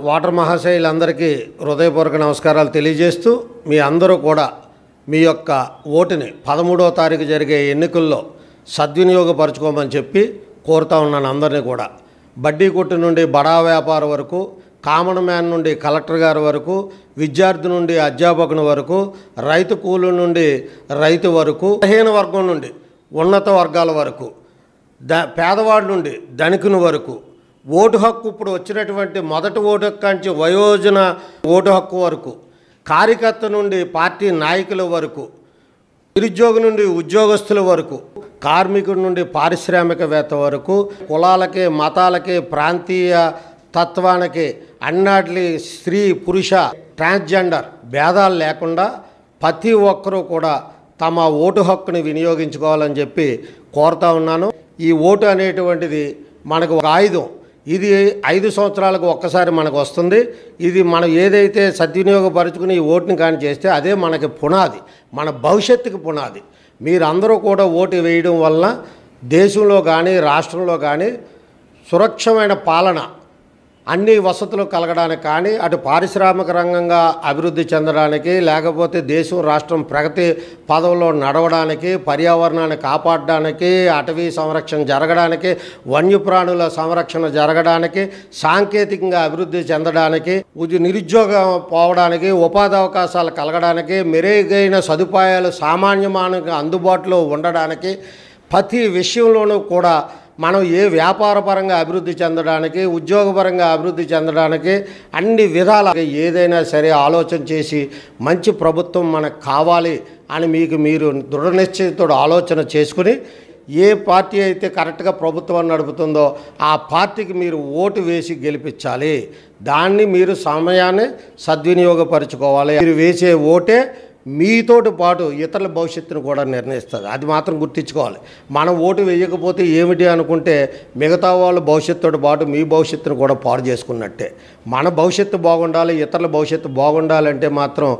Water మహాశయులందరికీ హృదయపూర్వక నమస్కారాలు తెలియజేస్తూ మీ అందరూ కూడా మీ యొక్క ఓటుని 13వ తారీఖు జరిగే ఎన్నికల్లో సద్వినియోగపరచుకోమని చెప్పి కోరుతా ఉన్నాను. అందరినీ కూడా బడ్డీ కొట్టు నుండి బడా వ్యాపార వరకు, కామన్ మ్యాన్ నుండి కలెక్టర్ గారి వరకు, విద్యార్థి నుండి అధ్యాపకుని వరకు, రైతు కూలి నుండి రైతు వరకు, బలహీన వర్గం నుండి ఉన్నత వర్గాల వరకు, పేదవాడి నుండి ధనికుని వరకు ఓటు హక్కు ఇప్పుడు వచ్చినటువంటి మొదటి ఓటు హక్కు నుంచి వయోజన ఓటు హక్కు వరకు, కార్యకర్త నుండి పార్టీ నాయకుల వరకు, నిరుద్యోగి నుండి ఉద్యోగస్తుల వరకు, కార్మికుడి నుండి పారిశ్రామికవేత్త వరకు, కులాలకి మతాలకి ప్రాంతీయ తత్వానికి అన్నాటి స్త్రీ పురుష ట్రాన్స్జెండర్ భేదాలు లేకుండా ప్రతి ఒక్కరూ కూడా తమ ఓటు హక్కుని వినియోగించుకోవాలని చెప్పి కోరుతా ఉన్నాను. ఈ ఓటు అనేటువంటిది మనకు ఒక ఆయుధం. ఇది 5 సంవత్సరాలకు ఒక్కసారి మనకు వస్తుంది. ఇది మనం ఏదైతే సద్వినియోగపరుచుకుని ఈ ఓటుని కానీ చేస్తే అదే మనకి పునాది, మన భవిష్యత్తుకి పునాది. మీరందరూ కూడా ఓటు వేయడం వలన దేశంలో కానీ రాష్ట్రంలో కానీ సురక్షమైన పాలన, అన్ని వసతులు కలగడానికి కానీ, అటు పారిశ్రామిక రంగంగా అభివృద్ధి చెందడానికి, లేకపోతే దేశం రాష్ట్రం ప్రగతి పదవిలో నడవడానికి, పర్యావరణాన్ని కాపాడడానికి, అటవీ సంరక్షణ జరగడానికి, వన్యప్రాణుల సంరక్షణ జరగడానికి, సాంకేతికంగా అభివృద్ధి చెందడానికి, నిరుద్యోగం పోవడానికి, ఉపాధి అవకాశాలు కలగడానికి, మెరుగైన సదుపాయాలు సామాన్యమానికి అందుబాటులో ఉండడానికి, ప్రతి విషయంలోనూ కూడా మనం ఏ వ్యాపారపరంగా అభివృద్ధి చెందడానికి, ఉద్యోగపరంగా అభివృద్ధి చెందడానికి అన్ని విధాల ఏదైనా సరే ఆలోచన చేసి మంచి ప్రభుత్వం మనకు కావాలి అని మీరు దృఢ నిశ్చయంతో ఆలోచన చేసుకుని ఏ పార్టీ అయితే కరెక్ట్గా ప్రభుత్వం నడుపుతుందో ఆ పార్టీకి మీరు ఓటు వేసి గెలిపించాలి. దాన్ని మీరు సమయాన్ని సద్వినియోగపరచుకోవాలి. మీరు వేసే ఓటే మీతోటి పాటు ఇతరుల భవిష్యత్తును కూడా నిర్ణయిస్తుంది. అది మాత్రం గుర్తించుకోవాలి. మనం ఓటు వేయకపోతే ఏమిటి అనుకుంటే మిగతా వాళ్ళ భవిష్యత్తుతో పాటు మీ భవిష్యత్తును కూడా పాడు చేసుకున్నట్టే. మన భవిష్యత్తు బాగుండాలి, ఇతరుల భవిష్యత్తు బాగుండాలంటే మాత్రం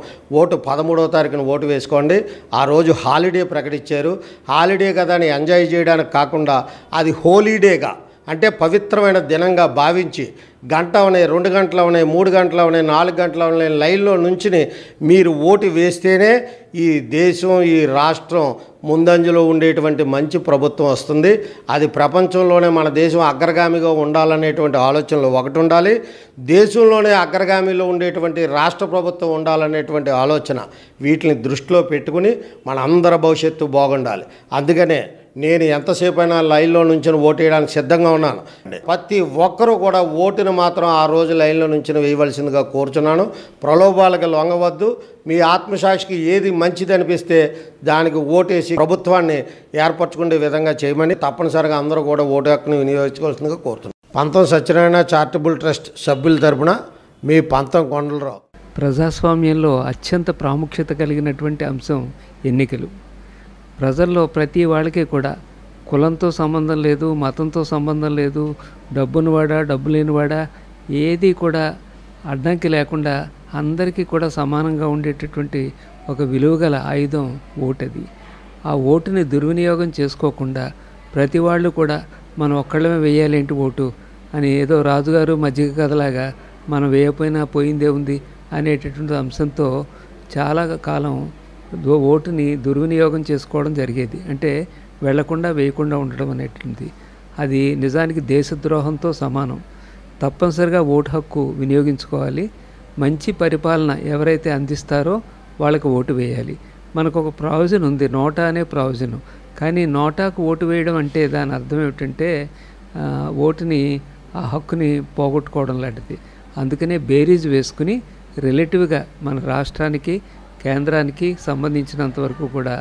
ఓటు 13వ తారీఖున ఓటు వేసుకోండి. ఆ రోజు హాలిడే ప్రకటించారు. హాలిడే కదా అని ఎంజాయ్ చేయడానికి కాకుండా అది హోలీడేగా, అంటే పవిత్రమైన దినంగా భావించి గంట ఉన్నాయి, 2 గంటలు ఉన్నాయి, 3 గంటలు ఉన్నాయి, 4 గంటలు ఉన్నాయి, లైన్లో నుంచి మీరు ఓటు వేస్తేనే ఈ దేశం, ఈ రాష్ట్రం ముందంజలో ఉండేటువంటి మంచి ప్రభుత్వం వస్తుంది. అది ప్రపంచంలోనే మన దేశం అగ్రగామిగా ఉండాలనేటువంటి ఆలోచనలో ఒకటి ఉండాలి. దేశంలోనే అగ్రగామిలో ఉండేటువంటి రాష్ట్ర ప్రభుత్వం ఉండాలనేటువంటి ఆలోచన, వీటిని దృష్టిలో పెట్టుకుని మన అందరి భవిష్యత్తు బాగుండాలి. అందుకనే నేను ఎంతసేపు అయినా లైన్లో నుంచి ఓటు వేయడానికి సిద్ధంగా ఉన్నాను. ప్రతి ఒక్కరూ కూడా ఓటును మాత్రం ఆ రోజు లైన్లో నుంచి వేయవలసిందిగా కోరుచున్నాను. ప్రలోభాలకు లొంగవద్దు. మీ ఆత్మసాక్షికి ఏది మంచిది అనిపిస్తే దానికి ఓటేసి ప్రభుత్వాన్ని ఏర్పరచుకునే విధంగా చేయమని తప్పనిసరిగా అందరూ కూడా ఓటు హక్కును వినియోగించుకోవాల్సిందిగా కోరుతున్నాను. పంతం సత్యనారాయణ చారిటబుల్ ట్రస్ట్ సభ్యుల తరపున మీ పంతం కొండలరావు. ప్రజాస్వామ్యంలో అత్యంత ప్రాముఖ్యత కలిగినటువంటి అంశం ఎన్నికలు. ప్రజల్లో ప్రతి వాళ్ళకి కూడా కులంతో సంబంధం లేదు, మతంతో సంబంధం లేదు, డబ్బునివాడా డబ్బు లేనివాడా ఏది కూడా అడ్డంకి లేకుండా అందరికీ కూడా సమానంగా ఉండేటటువంటి ఒక విలువగల ఆయుధం ఓటది. ఆ ఓటుని దుర్వినియోగం చేసుకోకుండా ప్రతి వాళ్ళు కూడా మనం ఒక్కళ్ళమే వేయాలేంటి ఓటు అని ఏదో రాజుగారు మజ్జిగ కథలాగా మనం వేయకపోయినా పోయిందే ఉంది అనేటటువంటి అంశంతో చాలా కాలం ఓటుని దుర్వినియోగం చేసుకోవడం జరిగేది. అంటే వెళ్లకుండా వేయకుండా ఉండడం అనేటువంటిది అది నిజానికి దేశద్రోహంతో సమానం. తప్పనిసరిగా ఓటు హక్కు వినియోగించుకోవాలి. మంచి పరిపాలన ఎవరైతే అందిస్తారో వాళ్ళకి ఓటు వేయాలి. మనకు ఒక ప్రావిజన్ ఉంది, నోటా అనే ప్రావిజన్. కానీ నోటాకు ఓటు వేయడం అంటే దాని అర్థం ఏమిటంటే ఓటుని, ఆ హక్కుని పోగొట్టుకోవడం లాంటిది. అందుకనే బేరీజ్ వేసుకుని రిలేటివ్గా మన రాష్ట్రానికి, కేంద్రానికి సంబంధించినంతవరకు కూడా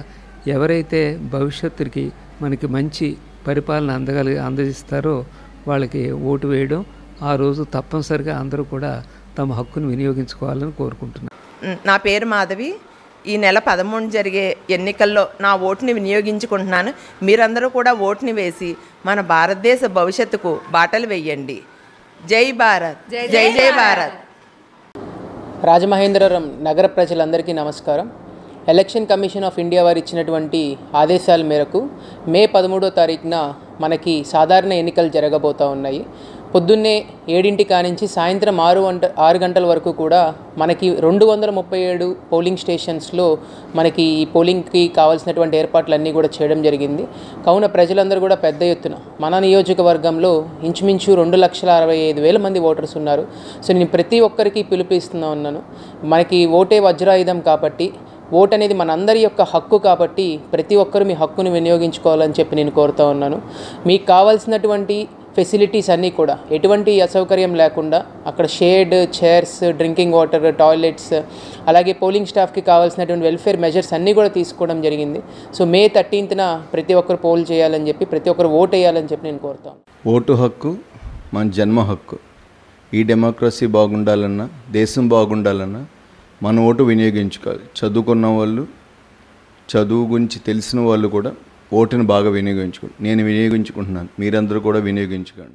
ఎవరైతే భవిష్యత్తుకి మనకి మంచి పరిపాలన అందజేస్తారో వాళ్ళకి ఓటు వేయడం ఆ రోజు తప్పనిసరిగా అందరూ కూడా తమ హక్కును వినియోగించుకోవాలని కోరుకుంటున్నాను. నా పేరు మాధవి. ఈ నెల 13 జరిగే ఎన్నికల్లో నా ఓటుని వినియోగించుకుంటున్నాను. మీరందరూ కూడా ఓటుని వేసి మన భారతదేశ భవిష్యత్తుకు బాటలు వేయండి. జై భారత్, జై జై భారత్. రాజమహేంద్రవరం నగర ప్రజలందరికీ నమస్కారం. ఎలక్షన్ కమిషన్ ఆఫ్ ఇండియా వారు ఇచ్చినటువంటి ఆదేశాల మేరకు మే 13వ తారీఖున మనకి సాధారణ ఎన్నికలు జరగబోతూ ఉన్నాయి. పొద్దున్నే 7 కానించి సాయంత్రం 6 గంటల వరకు కూడా మనకి 237 పోలింగ్ స్టేషన్స్లో మనకి ఈ పోలింగ్కి కావాల్సినటువంటి ఏర్పాట్లన్నీ కూడా చేయడం జరిగింది. కావున ప్రజలందరూ కూడా పెద్ద ఎత్తున మన నియోజకవర్గంలో ఇంచుమించు 2,65,000 మంది ఓటర్స్ ఉన్నారు. సో నేను ప్రతి ఒక్కరికి పిలుపునిస్తున్నా ఉన్నాను. మనకి ఓటే వజ్రాయుధం కాబట్టి, ఓట్ అనేది మనందరి యొక్క హక్కు కాబట్టి ప్రతి ఒక్కరు మీ హక్కును వినియోగించుకోవాలని చెప్పి నేను కోరుతూ ఉన్నాను. మీకు కావాల్సినటువంటి ఫెసిలిటీస్ అన్నీ కూడా ఎటువంటి అసౌకర్యం లేకుండా అక్కడ shade, chairs, drinking water, toilets, అలాగే పోలింగ్ స్టాఫ్కి కావాల్సినటువంటి వెల్ఫేర్ మెజర్స్ అన్నీ కూడా తీసుకోవడం జరిగింది. సో May 13న ప్రతి ఒక్కరు పోల్ చేయాలని చెప్పి, ప్రతి ఒక్కరు ఓటు వేయాలని చెప్పి నేను కోరుతాను. ఓటు హక్కు మన జన్మ హక్కు. ఈ డెమోక్రసీ బాగుండాలన్నా, దేశం బాగుండాలన్నా మన ఓటు వినియోగించుకోవాలి. చదువుకున్న వాళ్ళు, చదువు గురించి తెలిసిన వాళ్ళు కూడా ఓటును బాగా వినియోగించుకోండి. నేను వినియోగించుకుంటున్నాను, మీరందరూ కూడా వినియోగించుకోండి.